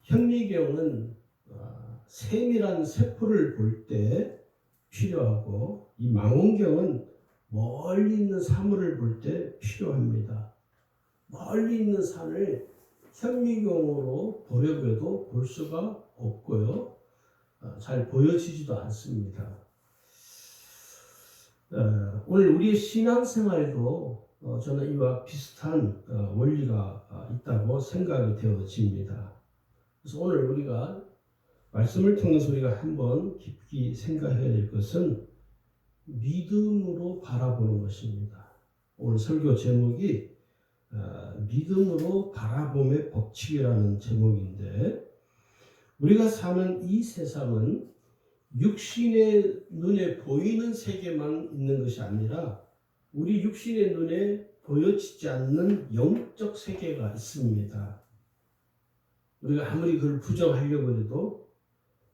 현미경은 세밀한 세포를 볼 때 필요하고, 이 망원경은 멀리 있는 사물을 볼 때 필요합니다. 멀리 있는 산을 현미경으로 보려고 해도 볼 수가 없고요. 잘 보여지지도 않습니다. 오늘 우리의 신앙생활도 저는 이와 비슷한 원리가 있다고 생각이 되어집니다. 그래서 오늘 우리가 말씀을 통해서 우리가 한번 깊이 생각해야 될 것은 믿음으로 바라보는 것입니다. 오늘 설교 제목이 믿음으로 바라봄의 법칙이라는 제목인데, 우리가 사는 이 세상은 육신의 눈에 보이는 세계만 있는 것이 아니라 우리 육신의 눈에 보여지지 않는 영적 세계가 있습니다. 우리가 아무리 그걸 부정하려고 해도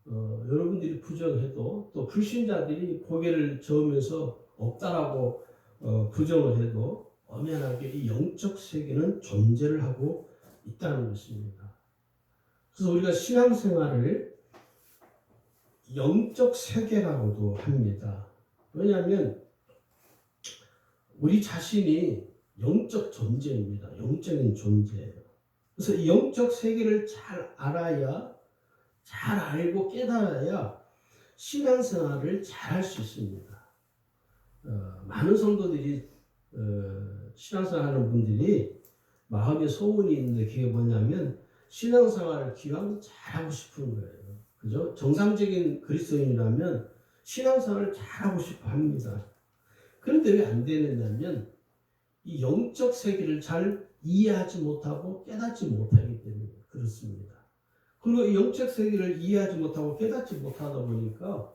여러분들이 부정해도, 또 불신자들이 고개를 저으면서 없다라고 부정을 해도 엄연하게 이 영적 세계는 존재를 하고 있다는 것입니다. 그래서 우리가 신앙생활을 영적 세계라고도 합니다. 왜냐하면 우리 자신이 영적 존재입니다. 영적인 존재예요. 그래서 이 영적 세계를 잘 알아야, 잘 알고 깨달아야 신앙생활을 잘 할 수 있습니다. 많은 성도들이 신앙생활하는 분들이 마음에 소원이 있는데, 그게 뭐냐면 신앙생활을 기왕 잘하고 싶은 거예요. 그죠? 정상적인 그리스도인이라면 신앙생활을 잘하고 싶어 합니다. 그런데 왜 안 되느냐면 이 영적 세계를 잘 이해하지 못하고 깨닫지 못하기 때문에 그렇습니다. 그리고 이 영적 세계를 이해하지 못하고 깨닫지 못하다 보니까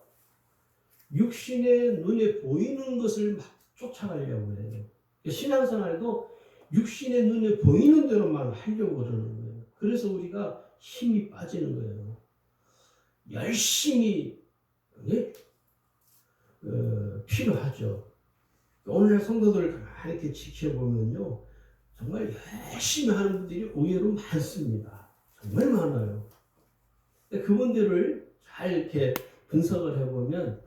육신의 눈에 보이는 것을 막 쫓아가려고 해요. 신앙생활도 육신의 눈에 보이는 대로만 하려고 그러는 거예요. 그래서 우리가 힘이 빠지는 거예요. 열심히 필요하죠. 오늘날 성도들을 이렇게 지켜보면요, 정말 열심히 하는 분들이 의외로 많습니다. 정말 많아요. 그분들을 잘 이렇게 분석을 해보면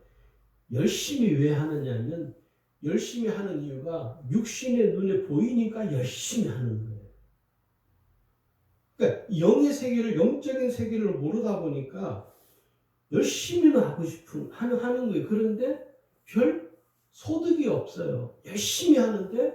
열심히 왜 하느냐면, 열심히 하는 이유가 육신의 눈에 보이니까 열심히 하는 거예요. 그러니까 영의 세계를, 영적인 세계를 모르다 보니까 열심히는 하고 싶은 하는 거예요. 그런데 별 소득이 없어요. 열심히 하는데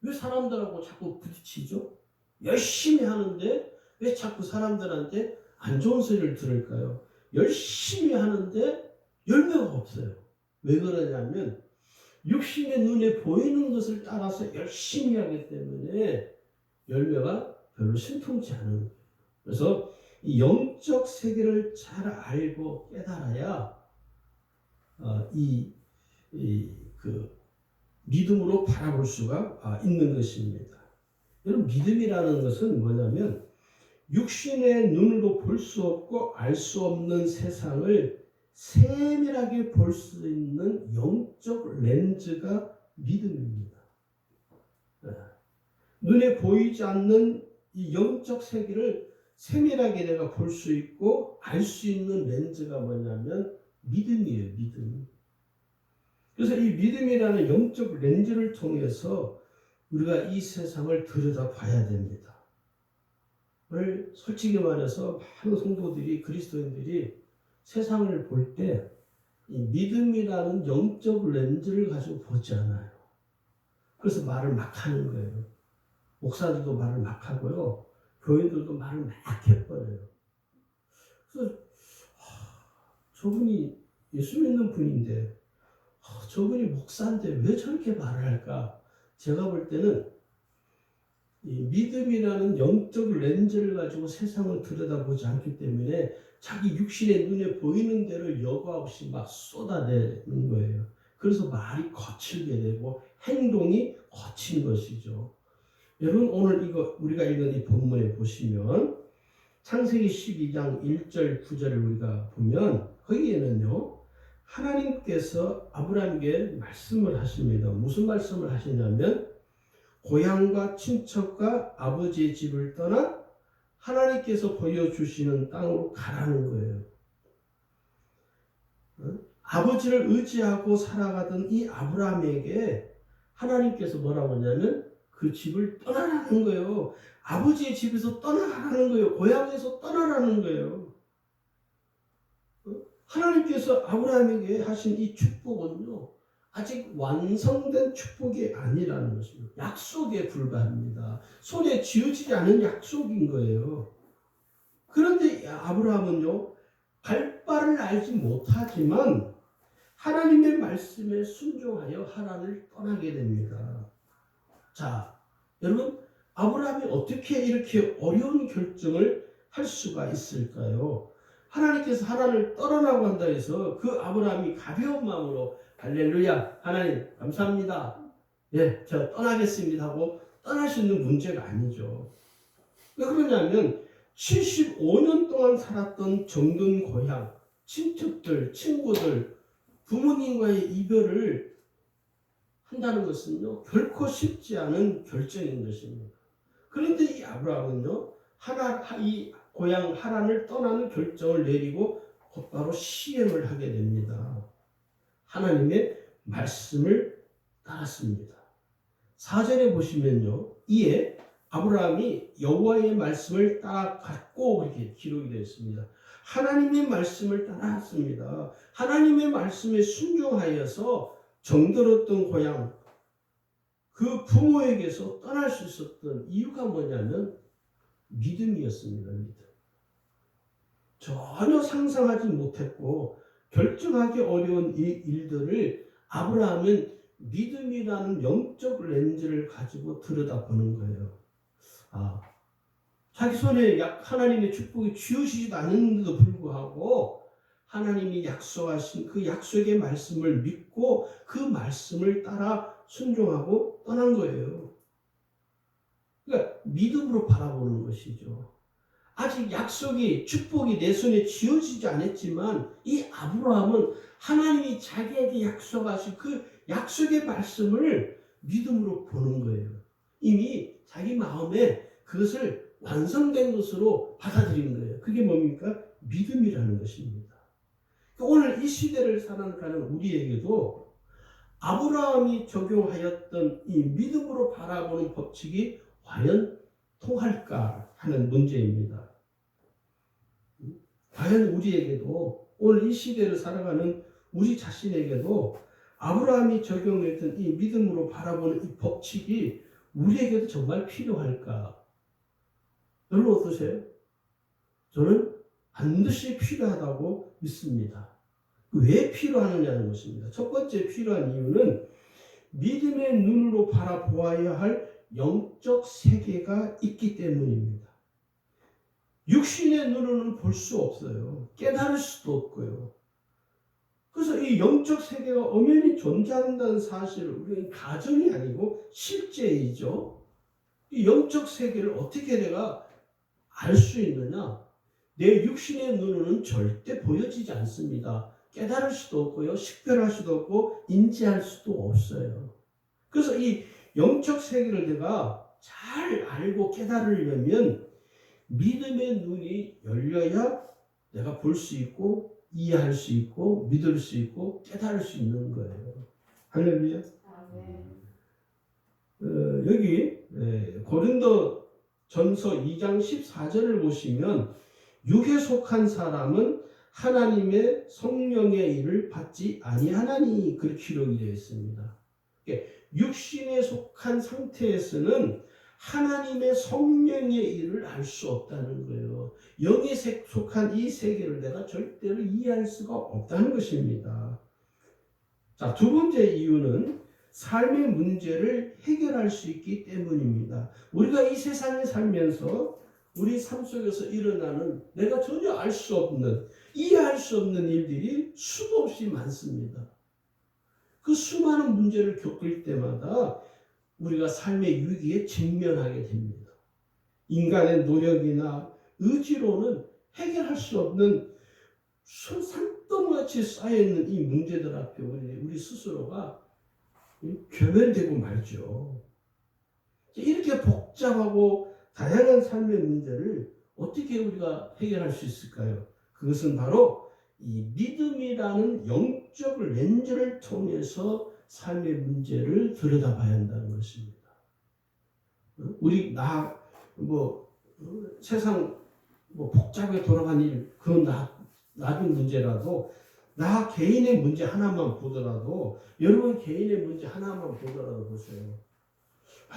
왜 사람들하고 자꾸 부딪히죠? 열심히 하는데 왜 자꾸 사람들한테 안 좋은 소리를 들을까요? 열심히 하는데 열매가 없어요. 왜 그러냐면 육신의 눈에 보이는 것을 따라서 열심히 하기 때문에 열매가 별로 신통치 않은 거예요. 그래서 이 영적 세계를 잘 알고 깨달아야 그 믿음으로 바라볼 수가 있는 것입니다. 여러분, 믿음이라는 것은 뭐냐면 육신의 눈으로 볼 수 없고 알 수 없는 세상을 세밀하게 볼 수 있는 영적 렌즈가 믿음입니다. 눈에 보이지 않는 이 영적 세계를 세밀하게 내가 볼 수 있고 알 수 있는 렌즈가 뭐냐면 믿음이에요. 믿음. 그래서 이 믿음이라는 영적 렌즈를 통해서 우리가 이 세상을 들여다봐야 됩니다. 오늘 솔직히 말해서 많은 성도들이, 그리스도인들이 세상을 볼 때 이 믿음이라는 영적 렌즈를 가지고 보지 않아요. 그래서 말을 막 하는 거예요. 목사들도 말을 막 하고요. 교인들도 말을 막 해버려요. 그래서 저분이 예수 믿는 분인데, 저분이 목사인데 왜 저렇게 말을 할까? 제가 볼 때는 이 믿음이라는 영적 렌즈를 가지고 세상을 들여다보지 않기 때문에 자기 육신의 눈에 보이는 대로 여과 없이 막 쏟아내는 거예요. 그래서 말이 거칠게 되고 행동이 거친 것이죠. 여러분, 오늘 우리가 읽은 이 본문에 보시면 창세기 12장 1절 9절을 우리가 보면 거기에는요, 하나님께서 아브라함에게 말씀을 하십니다. 무슨 말씀을 하시냐면 고향과 친척과 아버지의 집을 떠나 하나님께서 보여주시는 땅으로 가라는 거예요. 아버지를 의지하고 살아가던 이 아브라함에게 하나님께서 뭐라고 하냐면 그 집을 떠나라는 거예요. 아버지의 집에서 떠나라는 거예요. 고향에서 떠나라는 거예요. 하나님께서 아브라함에게 하신 이 축복은요, 아직 완성된 축복이 아니라는 것입니다. 약속에 불과합니다. 손에 쥐어지지 않은 약속인 거예요. 그런데 아브라함은요, 갈 바를 알지 못하지만 하나님의 말씀에 순종하여 하란을 떠나게 됩니다. 자, 여러분, 아브라함이 어떻게 이렇게 어려운 결정을 할 수가 있을까요? 하나님께서 하란을 떠나라고 한다 해서 그 아브라함이 가벼운 마음으로 할렐루야, 하나님 감사합니다. 예, 저 떠나겠습니다 하고 떠날 수 있는 문제가 아니죠. 왜 그러냐면 75년 동안 살았던 정든 고향, 친척들, 친구들, 부모님과의 이별을 한다는 것은요, 결코 쉽지 않은 결정인 것입니다. 그런데 이 아브라함은요, 이 고향 하란을 떠나는 결정을 내리고 곧바로 시행을 하게 됩니다. 하나님의 말씀을 따랐습니다. 4절에 보시면요, 이에 아브라함이 여호와의 말씀을 따라갔고 그렇게 기록이 되어 있습니다. 하나님의 말씀을 따라갔습니다. 하나님의 말씀에 순종하여서 정들었던 고향, 그 부모에게서 떠날 수 있었던 이유가 뭐냐면 믿음이었습니다. 믿음. 전혀 상상하지 못했고 결정하기 어려운 이 일들을 아브라함은 믿음이라는 영적 렌즈를 가지고 들여다보는 거예요. 자기 손에 하나님의 축복이 쥐어지지도 않았는데도 불구하고 하나님이 약속하신 그 약속의 말씀을 믿고 그 말씀을 따라 순종하고 떠난 거예요. 그러니까 믿음으로 바라보는 것이죠. 아직 약속이, 축복이 내 손에 쥐어지지 않았지만 이 아브라함은 하나님이 자기에게 약속하신 그 약속의 말씀을 믿음으로 보는 거예요. 이미 자기 마음에 그것을 완성된 것으로 받아들이는 거예요. 그게 뭡니까? 믿음이라는 것입니다. 오늘 이 시대를 살아가는 우리에게도 아브라함이 적용하였던 이 믿음으로 바라보는 법칙이 과연 통할까 하는 문제입니다. 과연 우리에게도 오늘 이 시대를 살아가는 우리 자신에게도 아브라함이 적용했던 이 믿음으로 바라보는 이 법칙이 우리에게도 정말 필요할까? 여러분 어떠세요? 저는 반드시 필요하다고 믿습니다. 왜 필요하느냐는 것입니다. 첫 번째 필요한 이유는 믿음의 눈으로 바라보아야 할 영적 세계가 있기 때문입니다. 육신의 눈으로는 볼 수 없어요. 깨달을 수도 없고요. 그래서 이 영적 세계가 엄연히 존재한다는 사실을 우리는 가정이 아니고 실제이죠. 이 영적 세계를 어떻게 내가 알 수 있느냐? 내 육신의 눈으로는 절대 보여지지 않습니다. 깨달을 수도 없고요. 식별할 수도 없고 인지할 수도 없어요. 그래서 이 영적 세계를 내가 잘 알고 깨달으려면 믿음의 눈이 열려야 내가 볼 수 있고 이해할 수 있고 믿을 수 있고 깨달을 수 있는 거예요. 할렐루야. 여기 고린도 전서 2장 14절을 보시면 육에 속한 사람은 하나님의 성령의 일을 받지 아니하나니 그렇게 기록이 되어 있습니다. 육신에 속한 상태에서는 하나님의 성령의 일을 알 수 없다는 거예요. 영에 속한 이 세계를 내가 절대로 이해할 수가 없다는 것입니다. 자, 두 번째 이유는 삶의 문제를 해결할 수 있기 때문입니다. 우리가 이 세상에 살면서 우리 삶 속에서 일어나는 내가 전혀 알 수 없는, 이해할 수 없는 일들이 수도 없이 많습니다. 그 수많은 문제를 겪을 때마다 우리가 삶의 위기에 직면하게 됩니다. 인간의 노력이나 의지로는 해결할 수 없는 산더미같이 쌓여있는 이 문제들 앞에 우리 스스로가 괴멸되고 말죠. 이렇게 복잡하고 다양한 삶의 문제를 어떻게 우리가 해결할 수 있을까요? 그것은 바로 이 믿음이라는 영적 렌즈를 통해서 삶의 문제를 들여다봐야 한다는 것입니다. 우리 세상 복잡하게 돌아가는 일, 그건 나중 문제라도 나 개인의 문제 하나만 보더라도, 여러분 개인의 문제 하나만 보더라도 보세요.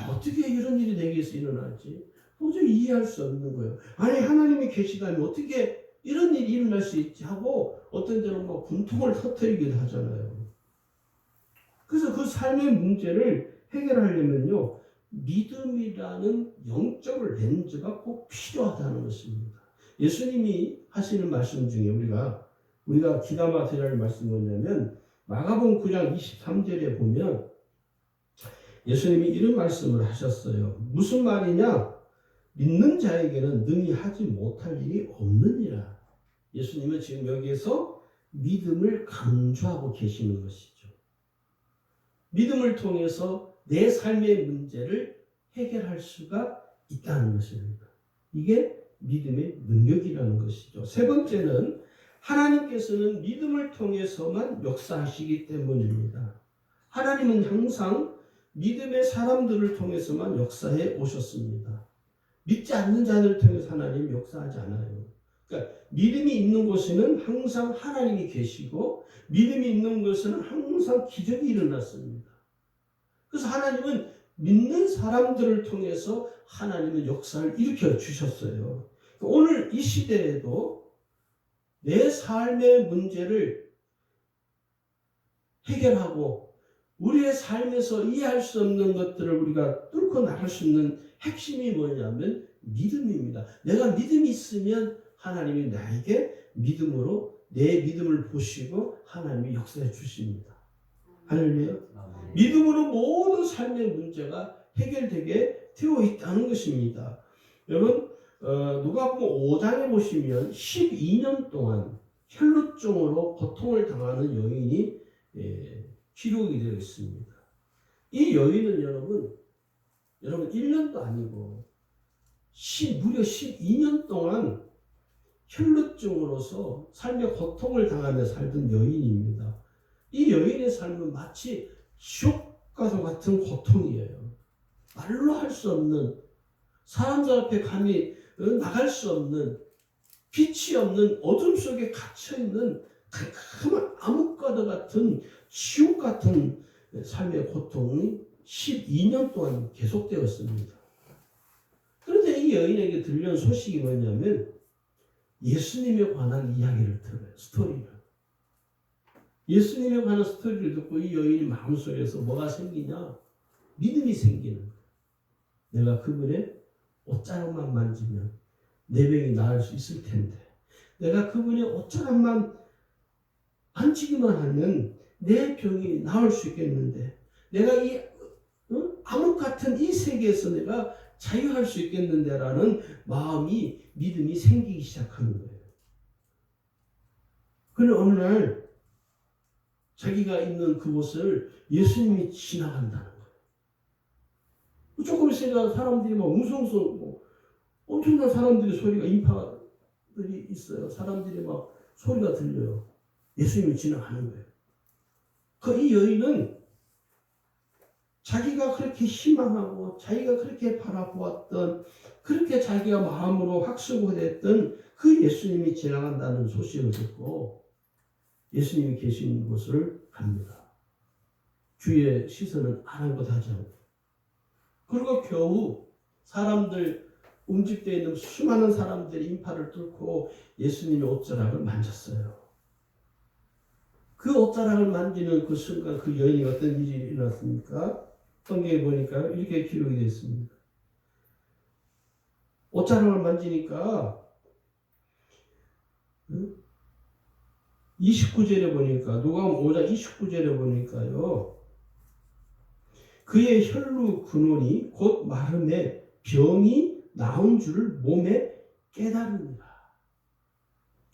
어떻게 이런 일이 내게서 일어나지? 도저히 이해할 수 없는 거예요. 아니 하나님이 계시다면 어떻게 이런 일이 일어날 수 있지 하고 어떤 때는 분통을 터뜨리기도 하잖아요. 그래서 그 삶의 문제를 해결하려면요, 믿음이라는 영적 렌즈가 꼭 필요하다는 것입니다. 예수님이 하시는 말씀 중에 우리가 귀담아 들어야 할 말씀이 뭐냐면 마가복음 9장 23절에 보면 예수님이 이런 말씀을 하셨어요. 무슨 말이냐? 믿는 자에게는 능히 하지 못할 일이 없느니라. 예수님은 지금 여기에서 믿음을 강조하고 계시는 것이죠. 믿음을 통해서 내 삶의 문제를 해결할 수가 있다는 것입니다. 이게 믿음의 능력이라는 것이죠. 세 번째는 하나님께서는 믿음을 통해서만 역사하시기 때문입니다. 하나님은 항상 믿음의 사람들을 통해서만 역사해 오셨습니다. 믿지 않는 자들을 통해서 하나님이 역사하지 않아요. 그러니까 믿음이 있는 곳에는 항상 하나님이 계시고 믿음이 있는 곳에는 항상 기적이 일어났습니다. 그래서 하나님은 믿는 사람들을 통해서 하나님은 역사를 일으켜 주셨어요. 오늘 이 시대에도 내 삶의 문제를 해결하고 우리의 삶에서 이해할 수 없는 것들을 우리가 뚫고 나갈 수 있는 핵심이 뭐냐면 믿음입니다. 내가 믿음이 있으면 하나님이 나에게 믿음으로 내 믿음을 보시고 하나님이 역사해 주십니다. 할렐루야. 믿음으로 모든 삶의 문제가 해결되게 되어 있다는 것입니다. 여러분 누가복음 5장에 보시면 12년 동안 혈루증으로 고통을 당하는 여인이 기록이 되어 있습니다. 이 여인은 여러분 1년도 아니고 무려 12년 동안 혈루증으로서 삶의 고통을 당하며 살던 여인입니다. 이 여인의 삶은 마치 지옥과도 같은 고통이에요. 말로 할 수 없는, 사람들 앞에 감히 나갈 수 없는, 빛이 없는 어둠 속에 갇혀있는 캄캄한 암흑과도 같은 지옥 같은 삶의 고통이 12년 동안 계속되었습니다. 그런데 이 여인에게 들려온 소식이 뭐냐면 예수님에 관한 이야기를 들어요. 스토리를. 예수님에 관한 스토리를 듣고 이 여인이 마음속에서 뭐가 생기냐? 믿음이 생기는 거예요. 내가 그분의 옷자락만 만지면 내 병이 나을 수 있을 텐데, 내가 그분의 옷자락만 만지기만 하면 내 병이 나을 수 있겠는데, 내가 이 암흑 같은 이 세계에서 내가 자유할 수 있겠는데라는 믿음이 생기기 시작하는 거예요. 그런데 어느 날 자기가 있는 그곳을 예수님이 지나간다는 거예요. 조금 있으니까 사람들이 웅성웅성 엄청난 사람들의 소리가, 인파들이 있어요. 사람들이 소리가 들려요. 예수님이 지나가는 거예요. 이 여인은 자기가 그렇게 희망하고 자기가 그렇게 바라보았던, 그렇게 자기가 마음으로 확신했던 그 예수님이 지나간다는 소식을 듣고 예수님이 계신 곳을 갑니다. 주의 시선은 아랑곳하지 않고, 그리고 겨우 사람들, 움직되어 있는 수많은 사람들의 인파를 뚫고 예수님의 옷자락을 만졌어요. 그 옷자락을 만지는 그 순간 그 여인이 어떤 일이 일어났습니까? 성경에 보니까 이렇게 기록이 되어 있습니다. 옷자락을 만지니까 29절에 보니까, 누가복음 5장 29절에 보니까요, 그의 혈루 근원이 곧 마름에 병이 나온 줄을 몸에 깨달으니라.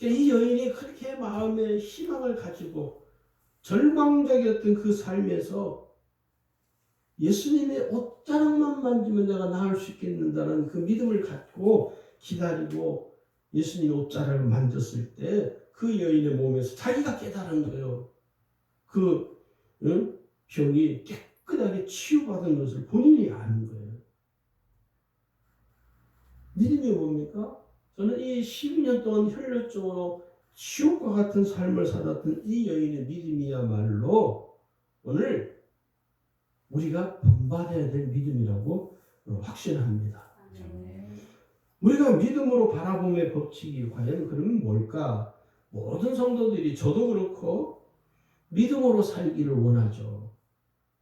이 여인이 그렇게 마음에 희망을 가지고 절망적이었던 그 삶에서 예수님의 옷자락만 만지면 내가 나을 수 있겠는다는 그 믿음을 갖고 기다리고 예수님 옷자락을 만졌을 때 그 여인의 몸에서 자기가 깨달은 거예요. 그 병이 깨끗하게 치유받은 것을 본인이 아는 거예요. 믿음이 뭡니까? 저는 이 12년 동안 혈루증으로 지옥과 같은 삶을 살았던 이 여인의 믿음이야말로 오늘 우리가 본받아야 될 믿음이라고 확신합니다. 우리가 믿음으로 바라봄의 법칙이 과연 그러면 뭘까? 모든 성도들이 저도 그렇고 믿음으로 살기를 원하죠.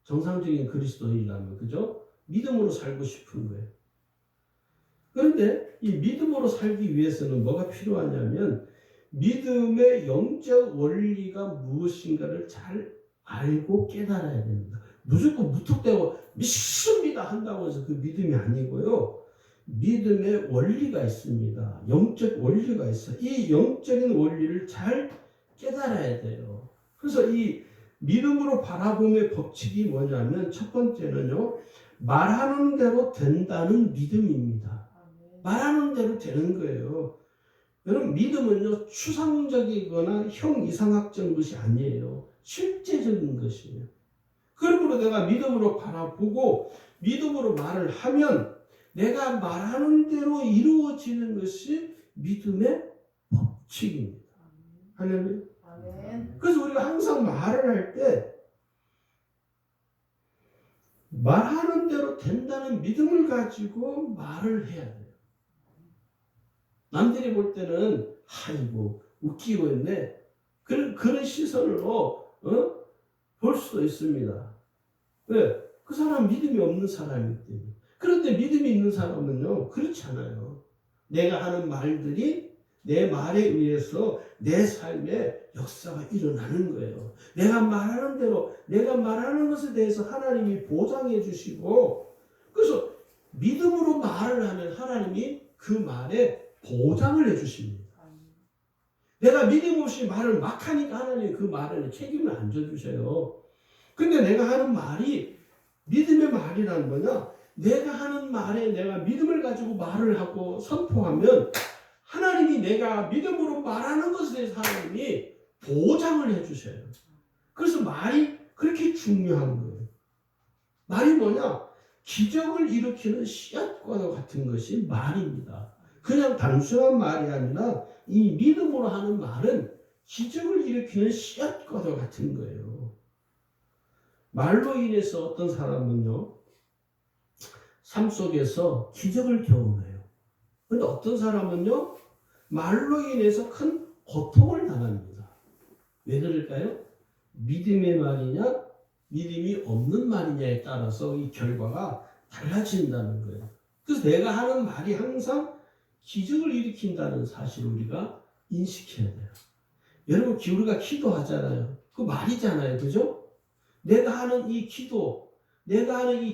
정상적인 그리스도인이라면 그죠? 믿음으로 살고 싶은 거예요. 그런데 이 믿음으로 살기 위해서는 뭐가 필요하냐면 믿음의 영적 원리가 무엇인가를 잘 알고 깨달아야 됩니다. 무조건 무턱대고 믿습니다 한다고 해서 그 믿음이 아니고요. 믿음의 원리가 있습니다. 영적 원리가 있어요. 이 영적인 원리를 잘 깨달아야 돼요. 그래서 이 믿음으로 바라봄의 법칙이 뭐냐면 첫 번째는요. 말하는 대로 된다는 믿음입니다. 말하는 대로 되는 거예요. 여러분 믿음은요. 추상적이거나 형이상학적인 것이 아니에요. 실제적인 것이에요. 그러므로 내가 믿음으로 바라보고 믿음으로 말을 하면 내가 말하는 대로 이루어지는 것이 믿음의 법칙입니다. 할렐루야. 그래서 우리가 항상 말을 할 때 말하는 대로 된다는 믿음을 가지고 말을 해야 돼요. 남들이 볼 때는 아이고 웃기고 있네. 그런 시선으로 볼 수도 있습니다. 왜? 그 사람 믿음이 없는 사람이기 때문에. 그런데 믿음이 있는 사람은요 그렇지 않아요. 내가 하는 말들이 내 말에 의해서 내 삶에 역사가 일어나는 거예요. 내가 말하는 대로 내가 말하는 것에 대해서 하나님이 보장해 주시고 그래서 믿음으로 말을 하면 하나님이 그 말에 보장을 해 주십니다. 내가 믿음 없이 말을 막 하니까 하나님이 그 말에 책임을 안 져주셔요. 근데 내가 하는 말이 믿음의 말이라는 거냐? 내가 하는 말에 내가 믿음을 가지고 말을 하고 선포하면 하나님이 내가 믿음으로 말하는 것에 대해서 하나님이 보장을 해주셔요. 그래서 말이 그렇게 중요한 거예요. 말이 뭐냐? 기적을 일으키는 씨앗과도 같은 것이 말입니다. 그냥 단순한 말이 아니라 이 믿음으로 하는 말은 기적을 일으키는 씨앗과도 같은 거예요. 말로 인해서 어떤 사람은요, 삶 속에서 기적을 경험해요. 그런데 어떤 사람은요, 말로 인해서 큰 고통을 당합니다. 왜 그럴까요? 믿음의 말이냐, 믿음이 없는 말이냐에 따라서 이 결과가 달라진다는 거예요. 그래서 내가 하는 말이 항상 기적을 일으킨다는 사실을 우리가 인식해야 돼요. 여러분, 우리가 기도하잖아요. 그 말이잖아요. 그죠? 내가 하는 이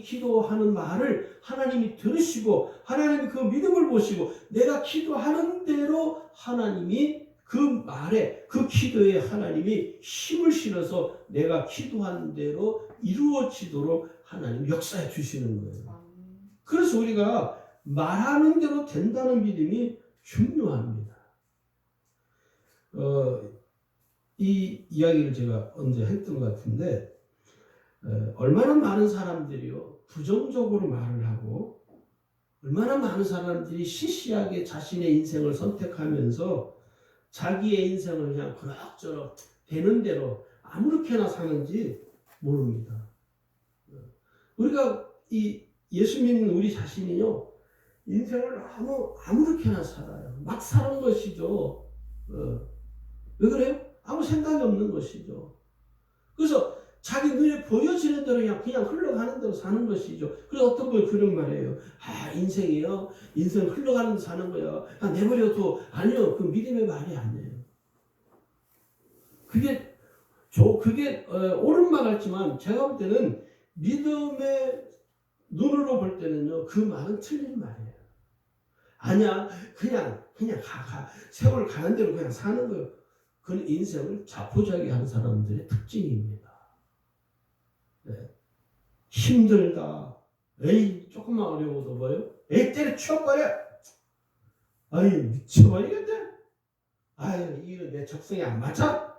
기도하는 말을 하나님이 들으시고 하나님이 그 믿음을 보시고 내가 기도하는 대로 하나님이 그 말에 그 기도에 하나님이 힘을 실어서 내가 기도하는 대로 이루어지도록 하나님이 역사해 주시는 거예요. 그래서 우리가 말하는 대로 된다는 믿음이 중요합니다. 이 이야기를 제가 언제 했던 것 같은데 얼마나 많은 사람들이요 부정적으로 말을 하고 얼마나 많은 사람들이 시시하게 자신의 인생을 선택하면서 자기의 인생을 그냥 그럭저럭 되는 대로 아무렇게나 사는지 모릅니다. 우리가 이 예수 믿는 우리 자신이요 인생을 아무렇게나 살아요. 막 사는 것이죠. 왜 그래요? 아무 생각이 없는 것이죠. 그래서 자기 눈에 보여지는 대로 그냥 흘러가는 대로 사는 것이죠. 그래서 어떤 분이 그런 말이에요. 인생이요. 인생 흘러가는 대로 사는 거예요. 내버려도 아니요. 그 믿음의 말이 아니에요. 그게 옳은 말 같지만 제가 볼 때는 믿음의 눈으로 볼 때는요. 그 말은 틀린 말이에요. 아니야. 그냥 세월 가는 대로 그냥 사는 거예요. 그건 인생을 자포자기 하는 사람들의 특징입니다. 네. 힘들다. 조금만 어려워도 뭐요? 때려 치워버려. 아니 미쳐버리겠네. 아유 이거 내 적성에 안 맞아?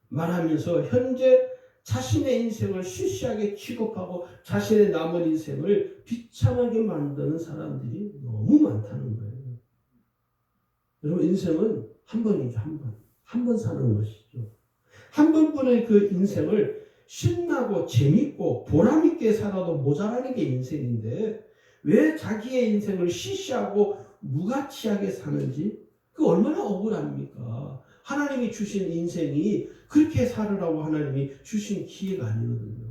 말하면서 현재 자신의 인생을 시시하게 취급하고 자신의 남은 인생을 비참하게 만드는 사람들이 너무 많다는 거예요. 여러분 인생은 한 번이죠. 한 번 사는 것이죠. 한 번뿐의 그 인생을 신나고 재밌고 보람있게 살아도 모자라는 게 인생인데 왜 자기의 인생을 시시하고 무가치하게 사는지 그 얼마나 억울합니까? 하나님이 주신 인생이 그렇게 살으라고 하나님이 주신 기회가 아니거든요.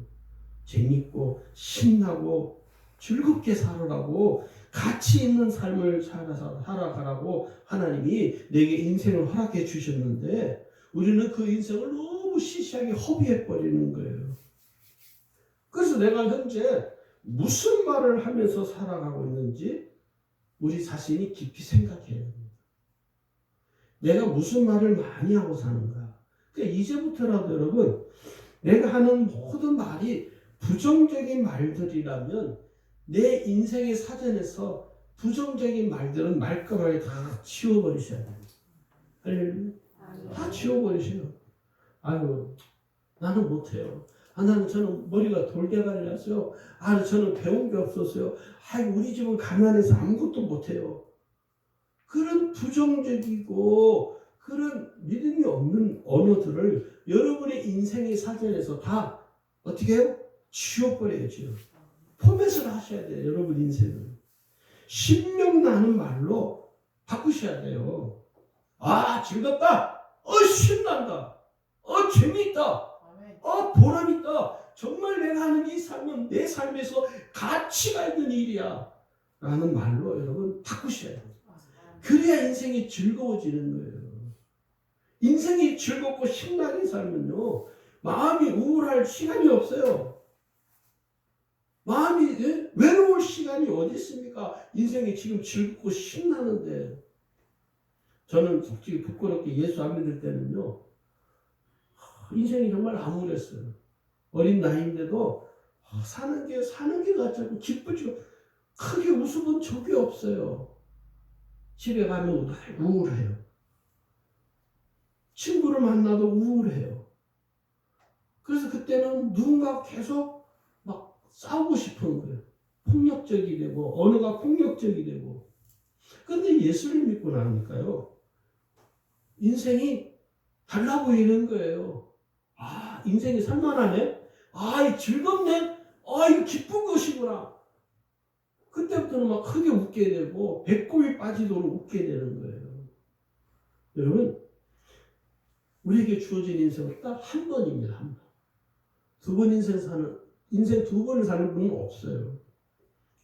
재밌고 신나고 즐겁게 살으라고 가치 있는 삶을 살아가라고 하나님이 내게 인생을 허락해 주셨는데 우리는 그 인생을 너무 시시하게 허비해버리는 거예요. 그래서 내가 현재 무슨 말을 하면서 살아가고 있는지 우리 자신이 깊이 생각해야 됩니다. 내가 무슨 말을 많이 하고 사는가. 그러니까 이제부터라도 여러분 내가 하는 모든 말이 부정적인 말들이라면 내 인생의 사전에서 부정적인 말들은 말끔하게 다 치워버리셔야 됩니다. 할렐루야. 다 지워버리세요. 아유, 나는 못해요. 저는 머리가 돌대가리라서요. 저는 배운 게 없었어요. 우리 집은 가난해서 아무것도 못해요. 그런 부정적이고 그런 믿음이 없는 언어들을 여러분의 인생의 사전에서 다 어떻게 해요? 지워버려야죠. 포맷을 하셔야 돼요. 여러분 인생을. 신명 나는 말로 바꾸셔야 돼요. 즐겁다. 신난다. 재미있다. 보람있다. 정말 내가 하는 이 삶은 내 삶에서 가치가 있는 일이야. 라는 말로 여러분 바꾸셔야 돼요. 그래야 인생이 즐거워지는 거예요. 인생이 즐겁고 신나게 살면요. 마음이 우울할 시간이 없어요. 마음이 외로울 시간이 어디 있습니까? 인생이 지금 즐겁고 신나는데. 저는 솔직히 부끄럽게 예수 안 믿을 때는요. 인생이 정말 암울했어요. 어린 나이인데도 사는 게 같지 않고 기쁘지고 크게 웃어본 적이 없어요. 집에 가면 우울해요. 친구를 만나도 우울해요. 그래서 그때는 누군가 계속 막 싸우고 싶은 거예요. 폭력적이 되고 언어가 폭력적이 되고. 그런데 예수를 믿고 나니까요. 인생이 달라 보이는 거예요. 인생이 살만하네? 즐겁네? 이거 기쁜 것이구나. 그때부터는 막 크게 웃게 되고 배꼽이 빠지도록 웃게 되는 거예요. 여러분 우리에게 주어진 인생은 딱 한 번입니다. 한 번. 두 번 인생 두 번을 사는 분은 없어요.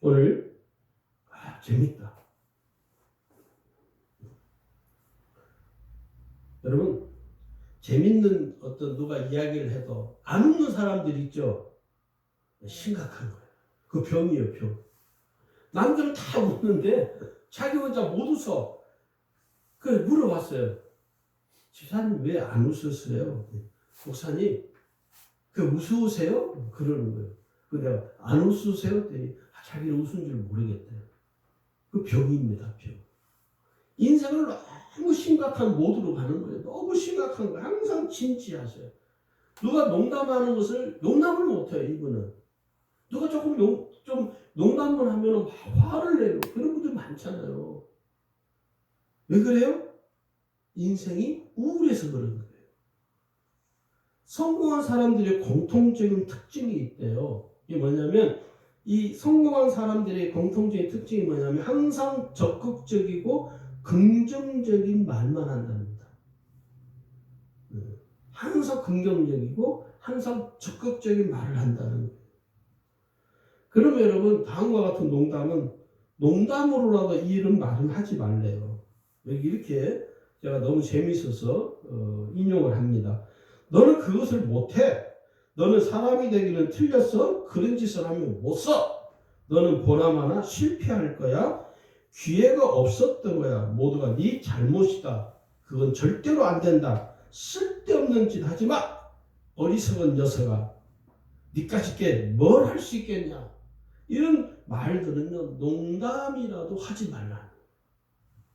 오늘 재밌다. 여러분 재밌는 어떤 누가 이야기를 해도 안 웃는 사람들 있죠? 심각한 거예요. 그 병이에요, 병. 남들은 다 웃는데 자기 혼자 못 웃어. 그래서 물어봤어요. 집사님 왜 안 웃으세요? 목사님 무서우세요? 그러는 거예요. 내가 안 웃으세요? 자기는 웃은 줄 모르겠대요. 그 병입니다, 병. 인생을 너무 심각한 모드로 가는 거예요. 너무 심각한 거. 항상 진지하세요. 누가 농담하는 것을 농담을 못해요. 이분은. 누가 조금 좀 농담을 하면 화를 내요. 그런 분들 많잖아요. 왜 그래요? 인생이 우울해서 그런 거예요. 성공한 사람들의 공통적인 특징이 있대요. 이게 뭐냐면 이 성공한 사람들의 공통적인 특징이 뭐냐면 항상 적극적이고 긍정적인 말만 한답니다. 항상 긍정적이고 항상 적극적인 말을 한다는 거예요. 그러면 여러분 다음과 같은 농담은 농담으로라도 이 이런 말은 하지 말래요. 여기 이렇게 제가 너무 재밌어서 인용을 합니다. 너는 그것을 못해. 너는 사람이 되기는 틀렸어. 그런 짓을 하면 못 써. 너는 보나마나 실패할 거야. 기회가 없었던 거야. 모두가 네 잘못이다. 그건 절대로 안 된다. 쓸데없는 짓 하지 마. 어리석은 녀석아. 니까짓게 뭘 할 수 있겠냐. 이런 말들은요. 농담이라도 하지 말라.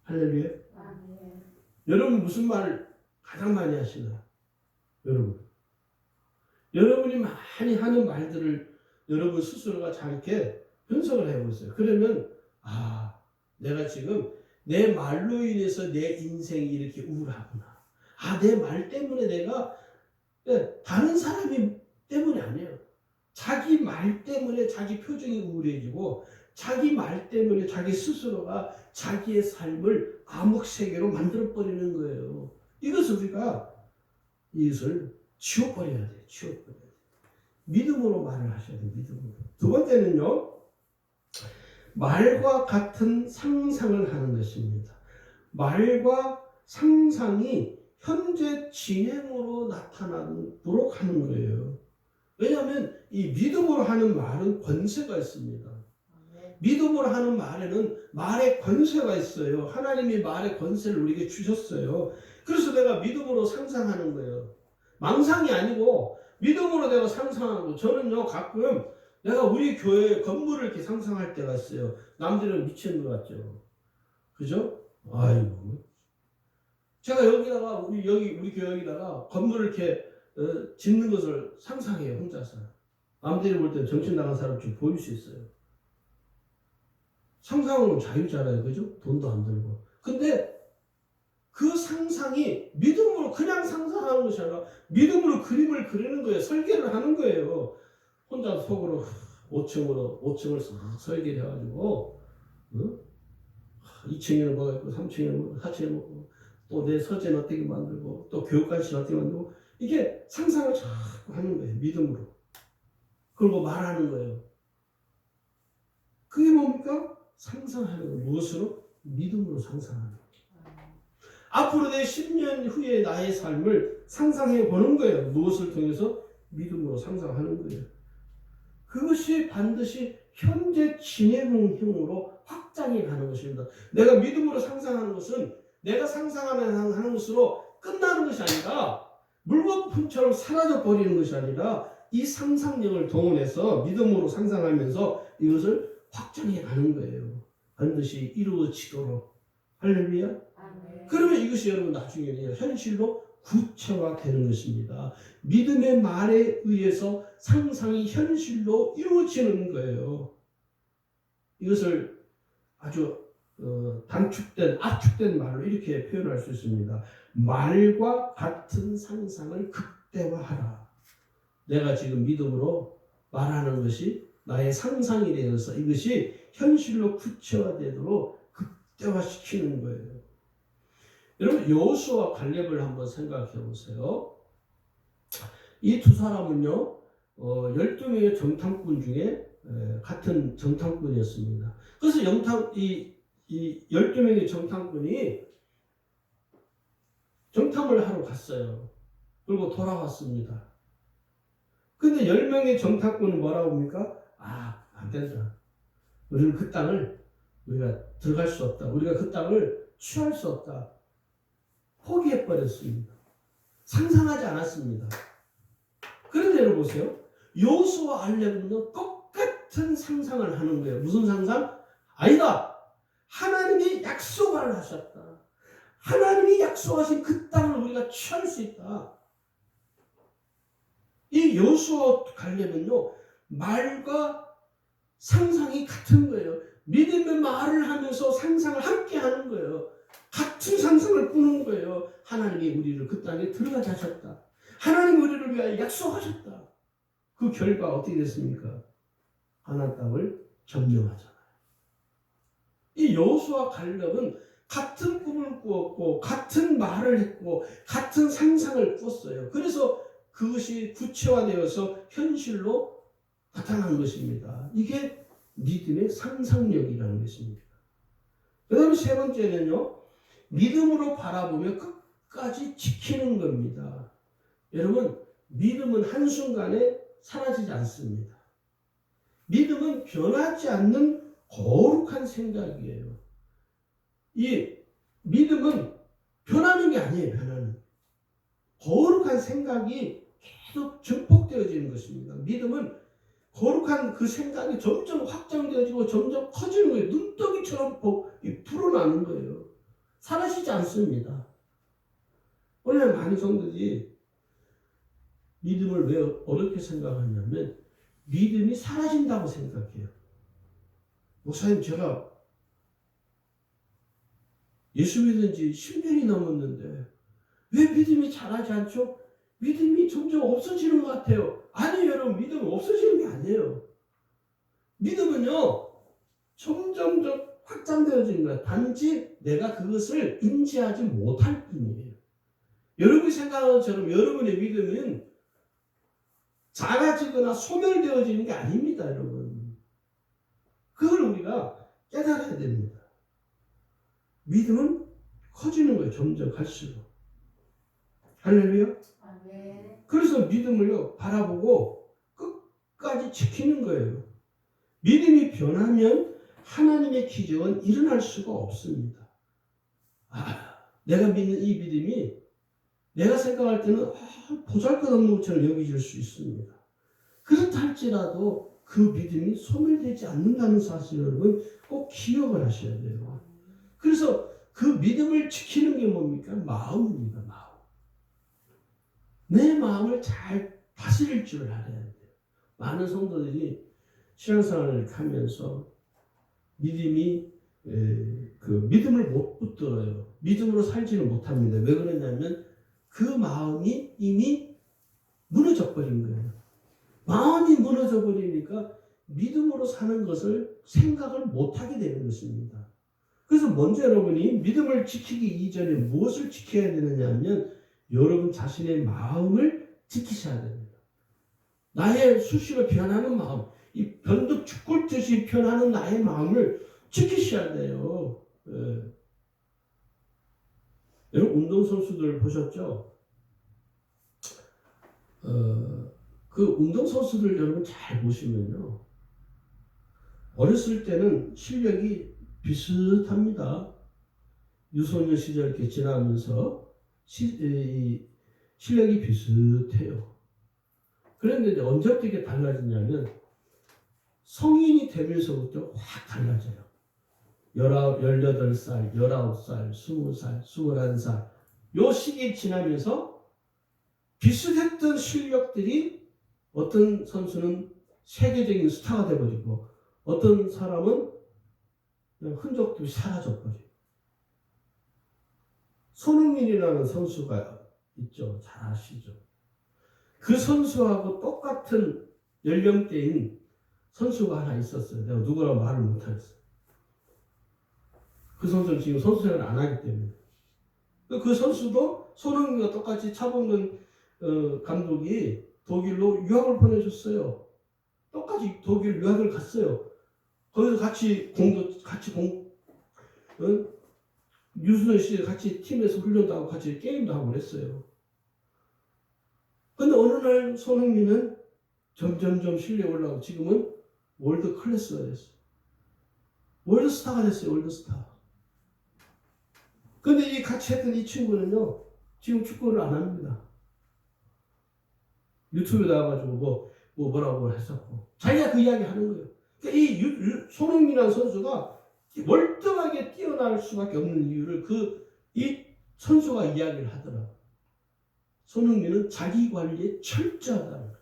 할렐루야. 여러분 무슨 말을 가장 많이 하시나요? 여러분이 많이 하는 말들을 여러분 스스로가 잘 이렇게 분석을 해보세요. 그러면 내가 지금 내 말로 인해서 내 인생이 이렇게 우울하구나. 내 말 때문에 내가 다른 사람이 때문에 아니에요. 자기 말 때문에 자기 표정이 우울해지고 자기 말 때문에 자기 스스로가 자기의 삶을 암흑세계로 만들어버리는 거예요. 우리가 이것을 치워버려야 돼요. 치워버려야 돼요. 믿음으로 말을 하셔야 돼요. 믿음으로. 두 번째는요. 말과 같은 상상을 하는 것입니다. 말과 상상이 현재 진행으로 나타나도록 하는 거예요. 왜냐하면 이 믿음으로 하는 말은 권세가 있습니다. 믿음으로 하는 말에는 말의 권세가 있어요. 하나님이 말의 권세를 우리에게 주셨어요. 그래서 내가 믿음으로 상상하는 거예요. 망상이 아니고 믿음으로 내가 상상하고, 저는요 가끔 내가 우리 교회 건물을 이렇게 상상할 때가 있어요. 남들은 미치는 것 같죠. 그죠? 아이고. 제가 여기다가 우리 교회 여기다가 건물을 이렇게 짓는 것을 상상해요. 혼자서. 남들이 볼 때 정신 나간 사람 좀 보일 수 있어요. 상상은 자유잖아요. 그죠? 돈도 안 들고. 근데 그 상상이 믿음으로 그냥 상상하는 것이 아니라 믿음으로 그림을 그리는 거예요. 설계를 하는 거예요. 혼자 속으로 5층을 설계를 해가지고 2층에는 뭐가 있고 3층에는 뭐가, 4층에는 뭐고, 또 내 서재는 어떻게 만들고, 또 교육관실 어떻게 만들고, 이게 상상을 자꾸 하는 거예요. 믿음으로. 그리고 말하는 거예요. 그게 뭡니까? 상상하는 거예요. 무엇으로? 믿음으로 상상하는 거예요. 앞으로 내 10년 후에 나의 삶을 상상해 보는 거예요. 무엇을 통해서? 믿음으로 상상하는 거예요. 그것이 반드시 현재 진행형으로 확장해 가는 것입니다. 내가 믿음으로 상상하는 것은 내가 상상하는 것으로 끝나는 것이 아니라 물거품처럼 사라져 버리는 것이 아니라 이 상상력을 동원해서 믿음으로 상상하면서 이것을 확장해 가는 거예요. 반드시 이루어지도록. 할렐루야. 그러면 이것이 여러분 나중에 현실로 구체화되는 것입니다. 믿음의 말에 의해서 상상이 현실로 이루어지는 거예요. 이것을 아주 압축된 말로 이렇게 표현할 수 있습니다. 말과 같은 상상을 극대화하라. 내가 지금 믿음으로 말하는 것이 나의 상상이 되어서 이것이 현실로 구체화되도록 극대화시키는 거예요. 여러분 여호수아와 갈렙을 한번 생각해 보세요. 이 두 사람은요 12명의 정탐꾼 중에 같은 정탐꾼이었습니다. 그래서 이 12명의 정탐꾼이 정탐을 하러 갔어요. 그리고 돌아왔습니다. 근데 10명의 정탐꾼은 뭐라고 합니까? 안 된다. 우리는 그 땅을 우리가 들어갈 수 없다. 우리가 그 땅을 취할 수 없다. 포기해버렸습니다. 상상하지 않았습니다. 그런데 여러분 보세요. 여호수아와 갈렙은 똑같은 상상을 하는 거예요. 무슨 상상? 아니다. 하나님이 약속을 하셨다. 하나님이 약속하신 그 땅을 우리가 취할 수 있다. 이 여호수아와 갈렙은요 말과 상상이 같은 거예요. 믿음의 말을 하면서 상상을 함께 하는 거예요. 같은 상상을 꾸는 거예요. 하나님이 우리를 그 땅에 들어가게 하셨다. 하나님이 우리를 위하여 약속하셨다. 그 결과 어떻게 됐습니까? 가나안 땅을 점령하잖아요. 이 여호수아와 갈렙은 같은 꿈을 꾸었고 같은 말을 했고 같은 상상을 꾸었어요. 그래서 그것이 구체화되어서 현실로 나타난 것입니다. 이게 믿음의 상상력이라는 것입니다. 그 다음에 세 번째는요. 믿음으로 바라보며 끝까지 지키는 겁니다. 여러분 믿음은 한순간에 사라지지 않습니다. 믿음은 변하지 않는 거룩한 생각이에요. 이 믿음은 변하는 게 아니에요. 변하는 거룩한 생각이 계속 증폭되어지는 것입니다. 믿음은 거룩한 그 생각이 점점 확장되어지고 점점 커지는 거예요. 눈덩이처럼 불어나는 거예요. 사라지지 않습니다. 오늘 많은 성도들이 믿음을 왜 어렵게 생각하냐면 믿음이 사라진다고 생각해요. 목사님, 제가 예수 믿은 지 10년이 넘었는데 왜 믿음이 자라지 않죠? 믿음이 점점 없어지는 것 같아요. 아니에요, 여러분. 믿음은 없어지는 게 아니에요. 믿음은요, 점점 확장되어지는 거야. 단지 내가 그것을 인지하지 못할 뿐이에요. 여러분이 생각하는 것처럼 여러분의 믿음은 작아지거나 소멸되어지는 게 아닙니다, 여러분. 그걸 우리가 깨달아야 됩니다. 믿음은 커지는 거예요, 점점 갈수록. 할렐루야. 그래서 믿음을요, 바라보고 끝까지 지키는 거예요. 믿음이 변하면 하나님의 기적은 일어날 수가 없습니다. 내가 믿는 이 믿음이 내가 생각할 때는 보잘것없는 것처럼 여겨질 수 있습니다. 그렇다 할지라도 그 믿음이 소멸되지 않는다는 사실을 여러분 꼭 기억을 하셔야 돼요. 그래서 그 믿음을 지키는 게 뭡니까? 마음입니다. 마음. 내 마음을 잘 다스릴 줄 알아야 돼요. 많은 성도들이 신앙생활을 하면서 믿음이 그 믿음을 못 붙들어요. 믿음으로 살지는 못합니다. 왜 그러냐면 그 마음이 이미 무너져 버린 거예요. 마음이 무너져 버리니까 믿음으로 사는 것을 생각을 못하게 되는 것입니다. 그래서 먼저 여러분이 믿음을 지키기 이전에 무엇을 지켜야 되느냐 하면 여러분 자신의 마음을 지키셔야 됩니다. 나의 수시로 변하는 마음, 이 변덕 죽골듯이 변하는 나의 마음을 지키셔야 돼요. 여러분 운동선수들 보셨죠? 그 운동선수들 여러분 잘 보시면요. 어렸을 때는 실력이 비슷합니다. 유소년 시절 이렇게 지나면서 실력이 비슷해요. 그런데 언제부터 이게 달라지냐면 성인이 되면서부터 확 달라져요. 18살, 19살, 20살, 21살 요 시기 지나면서 비슷했던 실력들이 어떤 선수는 세계적인 스타가 되어버리고 어떤 사람은 그냥 흔적도 사라져버려요. 손흥민이라는 선수가 있죠. 잘 아시죠? 그 선수하고 똑같은 연령대인 선수가 하나 있었어요. 내가 누구라고 말을 못하겠어요. 그 선수는 지금 선수 생활을 안 하기 때문에. 그 선수도 손흥민과 똑같이 차범근 감독이 독일로 유학을 보내줬어요. 똑같이 독일 유학을 갔어요. 거기서 같이 유소년 시절에 같이 팀에서 훈련도 하고 같이 게임도 하고 그랬어요. 근데 어느 날 손흥민은 점점점 실력이 올라오고 지금은 월드 클래스가 됐어요. 월드스타가 됐어요. 월드스타. 근데 이 같이 했던 이 친구는요, 지금 축구를 안 합니다. 유튜브에 나와가지고 뭐라고 했었고. 자기가 그 이야기 하는 거예요. 그러니까 이 손흥민이라는 선수가 월등하게 뛰어날 수밖에 없는 이유를 이 선수가 이야기를 하더라고요. 손흥민은 자기 관리에 철저하다는 거예요.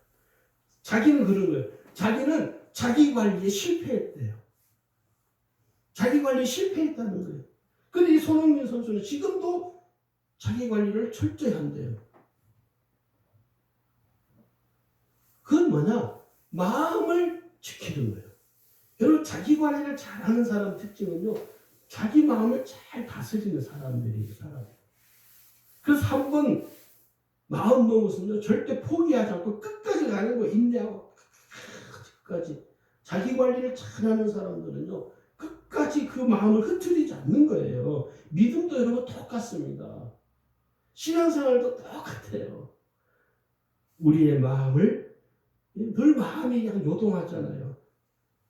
자기는 그런 거예요. 자기는 자기 관리에 실패했대요. 자기 관리에 실패했다는 거예요. 근데 이 손흥민 선수는 지금도 자기 관리를 철저히 한대요. 그건 뭐냐? 마음을 지키는 거예요. 여러분 자기 관리를 잘하는 사람 특징은요. 자기 마음을 잘 다스리는 사람들이에요. 그래서 한번 마음 먹었으면 절대 포기하지 않고 끝까지 가는 거 인내하고 끝까지 자기 관리를 잘하는 사람들은요. 끝까지 그 마음을 흐트리지 않는 거예요. 믿음도 여러분 똑같습니다. 신앙생활도 똑같아요. 우리의 마음을 늘 마음이 그냥 요동하잖아요.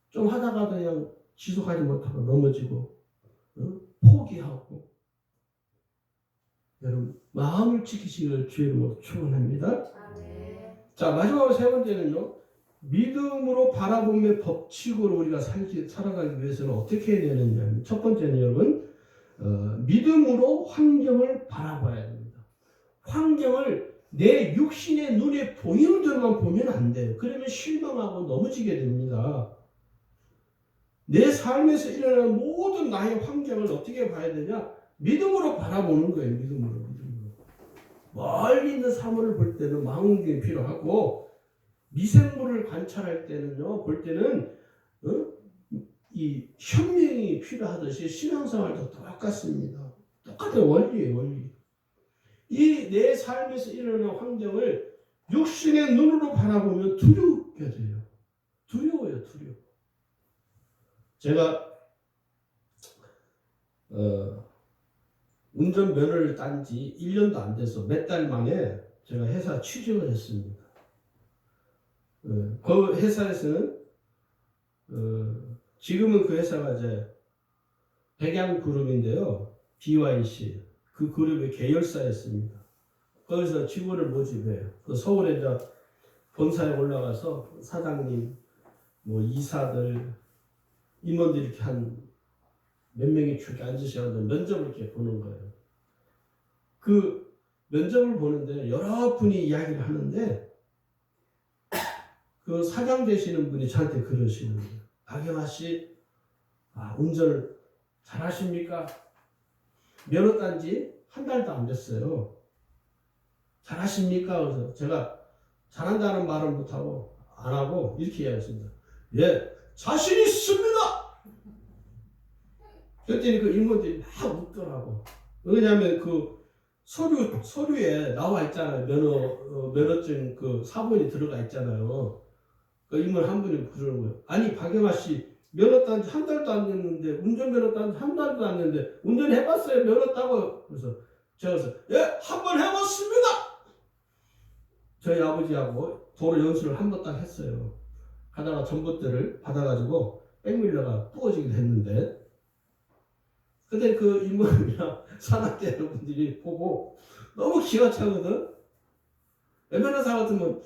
좀 하다가도 그냥 지속하지 못하고 넘어지고 포기하고. 여러분 마음을 지키시기를 주의 이름으로 축원합니다. 자, 마지막으로 세 번째는요. 믿음으로 바라보며 법칙으로 우리가 살아가기 위해서는 어떻게 해야 되느냐. 첫 번째는 여러분 믿음으로 환경을 바라봐야 됩니다. 환경을 내 육신의 눈에 보이는 대로만 보면 안 돼요. 그러면 실망하고 넘어지게 됩니다. 내 삶에서 일어나는 모든 나의 환경을 어떻게 봐야 되냐? 믿음으로 바라보는 거예요. 믿음으로. 멀리 있는 사물을 볼 때는 망원경이 필요하고, 미생물을 관찰할 때는요, 볼 때는 이 현명이 필요하듯이 신앙생활도 똑같습니다. 똑같은 원리예요, 원리. 이 내 삶에서 일어나는 환경을 육신의 눈으로 바라보면 두렵게 돼요. 두려워요, 두려워. 제가 운전면허를 딴 지 1년도 안 돼서 몇 달 만에 제가 회사 취직을 했습니다. 그 회사에서는 지금은 그 회사가 이제 백양그룹인데요. BYC 그 그룹의 계열사였습니다. 거기서 직원을 모집해요. 그 서울에 이제 본사에 올라가서 사장님, 뭐 이사들, 임원들이 이렇게 한 몇 명이 쭉 앉으셔서 면접을 이렇게 보는 거예요. 그 면접을 보는데 여러 분이 이야기를 하는데 그 사장 되시는 분이 저한테 그러시는 거예요. 박영하 씨, 운전을 잘하십니까? 면허 딴 지 한 달도 안 됐어요. 잘하십니까? 그래서 제가 잘한다는 말을 못하고 안 하고 이렇게 이야기했습니다. 예, 자신 있습니다. 그랬더니 그 임원들이 막 웃더라고. 왜냐하면 그 서류에 나와 있잖아요. 면허증 그 사본이 들어가 있잖아요. 그 임원 한 분이 그러는 거예요. 아니 박영하 씨 면허 딴 지 한 달도 안 됐는데 운전면허 딴 지 한 달도 안 됐는데 운전해봤어요? 면허 따고. 그래서 제가 예, 한 번 해봤습니다. 저희 아버지하고 도로 연수를 한 번 딱 했어요. 하다가 전봇대를 받아가지고 백밀러가 부어지기도 했는데, 그때 그 임원이나 산악대 여러분들이 보고 너무 기가 차거든. 변호사 같으면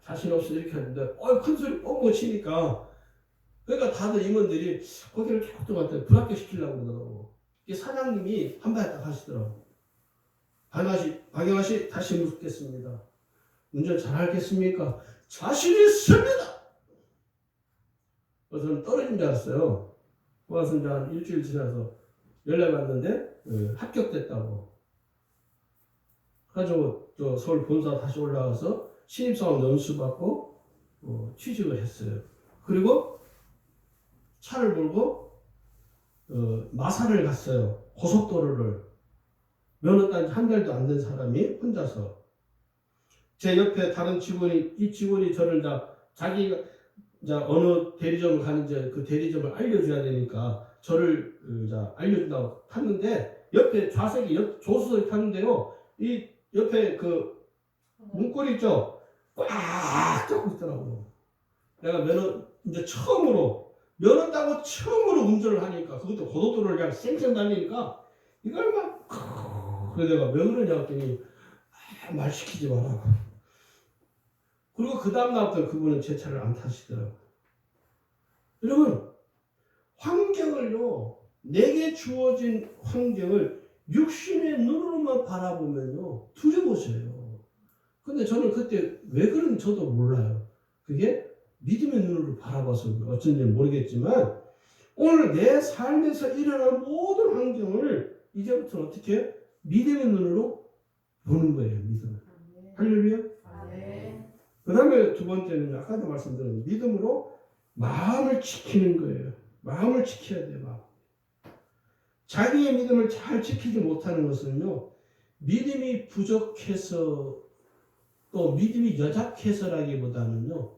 자신 없이 이렇게 하는데 큰 소리 뻥뻥 치니까, 그러니까 다들 임원들이 거기를 계속 들어갔더니 불합격시키려고 그러더라고. 이게 사장님이 한 발 딱 하시더라고. 박영하 씨 다시 묻겠습니다. 운전 잘하겠습니까? 자신 있습니다. 그래서 저는 떨어진 줄 알았어요. 와서 이제 한 일주일 지나서 연락 왔는데 합격됐다고. 그래가지고 또 서울 본사 다시 올라가서 신입사원 연수받고 취직을 했어요. 그리고 차를 몰고 마산을 갔어요. 고속도로를. 면허 딴 지 한 달도 안 된 사람이 혼자서. 제 옆에 다른 직원이, 이 직원이 저를 자기가 어느 대리점을 가는지 그 대리점을 알려줘야 되니까 저를 알려준다고 탔는데, 옆에 좌석이 조수석이 탔는데요, 이 옆에 그 문고리 있죠? 꽉 잡고 있더라고요. 내가 이제 면허 따고 처음으로 운전을 하니까, 그것도 고속도로를 그냥 쌩쌩 달리니까 이걸 막 그래 내가 왜 그러냐 했더니 말 시키지 마라. 그리고 그 다음날부터 그분은 제 차를 안 타시더라고요. 여러분, 환경을요, 내게 주어진 환경을 육신의 눈으로만 바라보면요 두려워져요. 근데 저는 그때 왜 그런지 저도 몰라요. 그게 믿음의 눈으로 바라봐서 어쩐지 모르겠지만, 오늘 내 삶에서 일어난 모든 환경을 이제부터 어떻게 믿음의 눈으로 보는 거예요. 믿음을. 할렐루야. 그 다음에 두 번째는 아까도 말씀드린 믿음으로 마음을 지키는 거예요. 마음을 지켜야 돼요. 마음. 자기의 믿음을 잘 지키지 못하는 것은요, 믿음이 부족해서 또 믿음이 여작해서라기보다는요,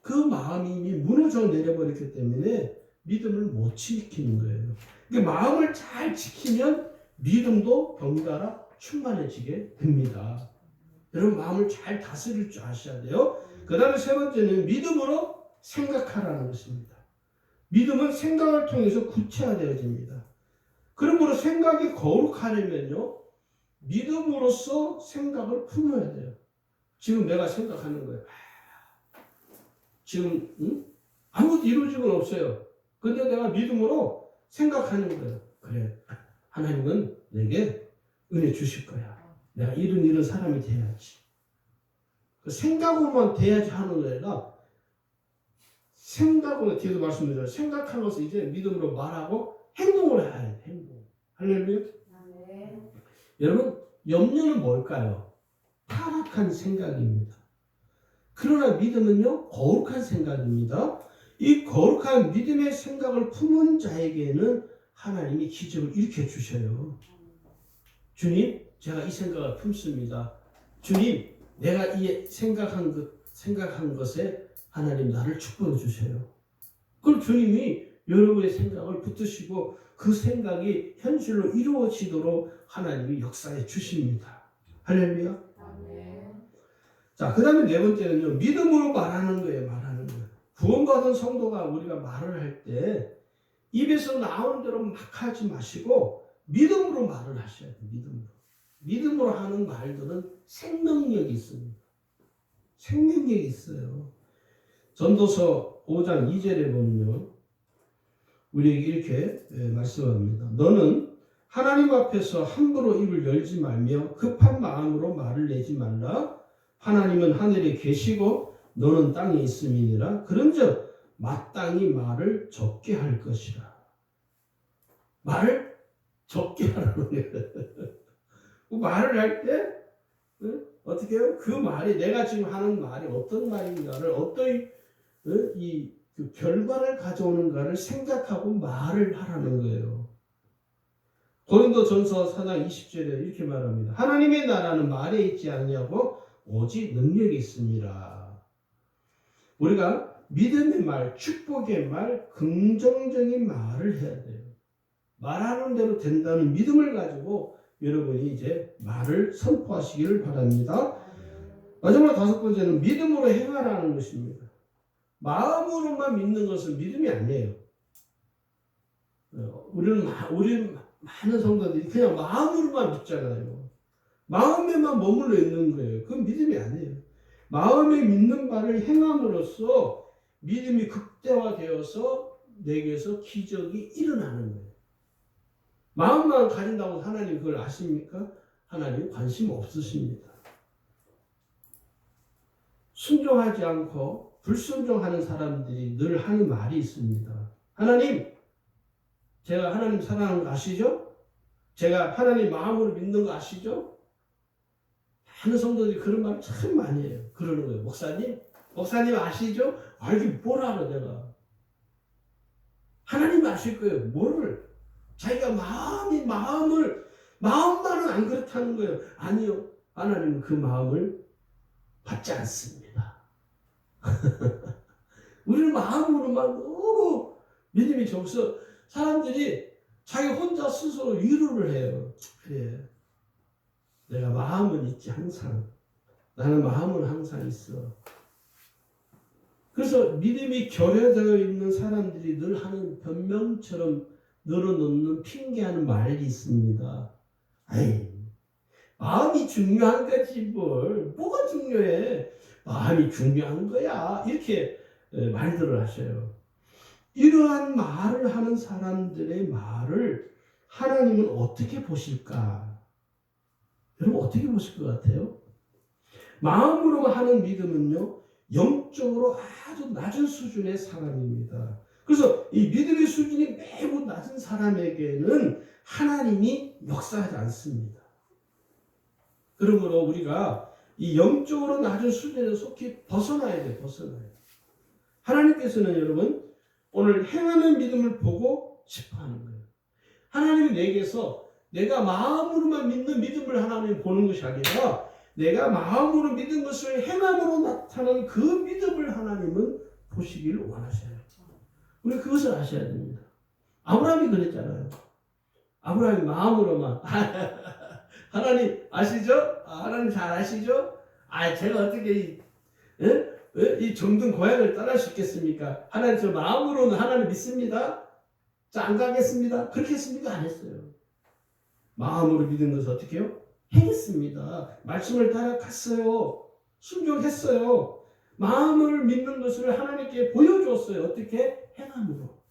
그 마음이 이미 무너져 내려버렸기 때문에 믿음을 못 지키는 거예요. 그러니까 마음을 잘 지키면 믿음도 번갈아 충만해지게 됩니다. 여러분, 마음을 잘 다스릴 줄 아셔야 돼요. 그 다음에 세 번째는 믿음으로 생각하라는 것입니다. 믿음은 생각을 통해서 구체화되어집니다. 그러므로 생각이 거룩하려면요, 믿음으로써 생각을 품어야 돼요. 지금 내가 생각하는 거예요. 지금 아무것도 이루어진 건 없어요. 근데 내가 믿음으로 생각하는 거예요. 그래, 하나님은 내게 은혜 주실 거야. 내가 이런 사람이 돼야지. 그 생각으로만 돼야지 하는 게 아니라 생각으로 뒤에도 말씀드렸잖아요. 생각하는 것을 이제 믿음으로 말하고 행동을 해야 돼. 행동. 할렐루야. 네. 여러분 염려는 뭘까요? 타락한 생각입니다. 그러나 믿음은요 거룩한 생각입니다. 이 거룩한 믿음의 생각을 품은 자에게는 하나님이 기적을 일으켜 주셔요. 주님, 제가 이 생각을 품습니다. 주님, 내가 이 생각한 것에 하나님 나를 축복해 주세요. 그럼 주님이 여러분의 생각을 붙드시고 그 생각이 현실로 이루어지도록 하나님이 역사해 주십니다. 할렐루야. 자, 그 다음에 네 번째는요, 믿음으로 말하는 거예요, 말하는 거예요. 구원받은 성도가 우리가 말을 할 때, 입에서 나오는 대로 막 하지 마시고, 믿음으로 말을 하셔야 돼요, 믿음으로. 믿음으로 하는 말들은 생명력이 있습니다. 생명력이 있어요. 전도서 5장 2절에 보면요, 우리에게 이렇게 말씀합니다. 너는 하나님 앞에서 함부로 입을 열지 말며 급한 마음으로 말을 내지 말라. 하나님은 하늘에 계시고 너는 땅에 있음이니라. 그런즉 마땅히 말을 적게 할 것이라. 말을 적게 하라는 거예요. 말을 할 때 어떻게 해요? 그 말이 내가 지금 하는 말이 어떤 말인가를 어떤 그 결과를 가져오는가를 생각하고 말을 하라는 거예요. 고린도전서 4장 20절에 이렇게 말합니다. 하나님의 나라는 말에 있지 않냐고 오직 능력이 있습니다. 우리가 믿음의 말, 축복의 말, 긍정적인 말을 해야 돼요. 말하는 대로 된다는 믿음을 가지고 여러분이 이제 말을 선포하시기를 바랍니다. 마지막 다섯 번째는 믿음으로 행하라는 것입니다. 마음으로만 믿는 것은 믿음이 아니에요. 우리는 많은 성도들이 그냥 마음으로만 믿잖아요. 마음에만 머물러 있는 거예요. 그건 믿음이 아니에요. 마음에 믿는 바를 행함으로써 믿음이 극대화되어서 내게서 기적이 일어나는 거예요. 마음만 가진다고 하나님 그걸 아십니까? 하나님 관심 없으십니다. 순종하지 않고 불순종하는 사람들이 늘 하는 말이 있습니다. 하나님, 제가 하나님 사랑하는 거 아시죠? 제가 하나님 마음으로 믿는 거 아시죠? 많은 성도들이 그런 말 참 많이 해요. 그러는 거예요. 목사님 아시죠? 알긴 뭘 알아 내가. 하나님 아실 거예요. 뭐를? 자기가 마음만은 안 그렇다는 거예요. 아니요. 하나님은 그 마음을 받지 않습니다. 우리는 마음으로만 너무 믿음이 적어서 사람들이 자기 혼자 스스로 위로를 해요. 그래. 내가 마음은 있지 항상. 나는 마음은 항상 있어. 그래서 믿음이 결여되어 있는 사람들이 늘 하는 변명처럼 늘어놓는 핑계하는 말이 있습니다. 아이, 마음이 중요한 거지 뭘. 뭐가 중요해. 마음이 중요한 거야. 이렇게 말들을 하셔요. 이러한 말을 하는 사람들의 말을 하나님은 어떻게 보실까? 여러분 어떻게 보실 것 같아요? 마음으로 하는 믿음은요, 영적으로 아주 낮은 수준의 사람입니다. 그래서 이 믿음의 수준이 매우 낮은 사람에게는 하나님이 역사하지 않습니다. 그러므로 우리가 이 영적으로 낮은 수준에 속히 벗어나야 돼요. 벗어나야 돼요. 하나님께서는 여러분 오늘 행하는 믿음을 보고 싶어 하는 거예요. 하나님이 내게서 내가 마음으로만 믿는 믿음을 하나님 보는 것이 아니라 내가 마음으로 믿은 것을 행함으로 나타나는 그 믿음을 하나님은 보시기를 원하셔요. 우리 그것을 아셔야 됩니다. 아브라함이 그랬잖아요. 아브라함이 마음으로만 하나님 아시죠? 하나님 잘 아시죠? 제가 어떻게 이 정든 고향을 떠날 수 있겠습니까? 하나님 저 마음으로는 하나님 믿습니다. 자, 안 가겠습니다. 그렇게 했습니까? 안 했어요. 마음으로 믿은 것을 어떻게 해요? 행했습니다. 말씀을 따라갔어요. 순종했어요. 마음을 믿는 것을 하나님께 보여줬어요. 어떻게? 행함으로.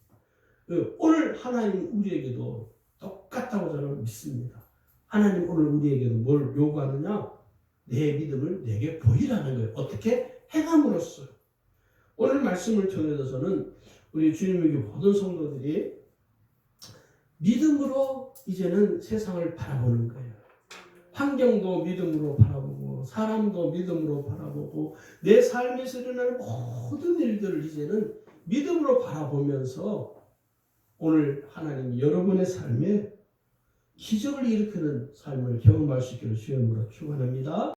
오늘 하나님 우리에게도 똑같다고 저는 믿습니다. 하나님 오늘 우리에게도 뭘 요구하느냐? 내 믿음을 내게 보이라는 거예요. 어떻게? 행함으로써. 오늘 말씀을 통해서는 우리 주님에게 모든 성도들이 믿음으로 이제는 세상을 바라보는 거예요. 환경도 믿음으로 바라보고 사람도 믿음으로 바라보고 내 삶에서 일어나는 모든 일들을 이제는 믿음으로 바라보면서 오늘 하나님이 여러분의 삶에 기적을 일으키는 삶을 경험할 수 있기를 주님으로 축원합니다.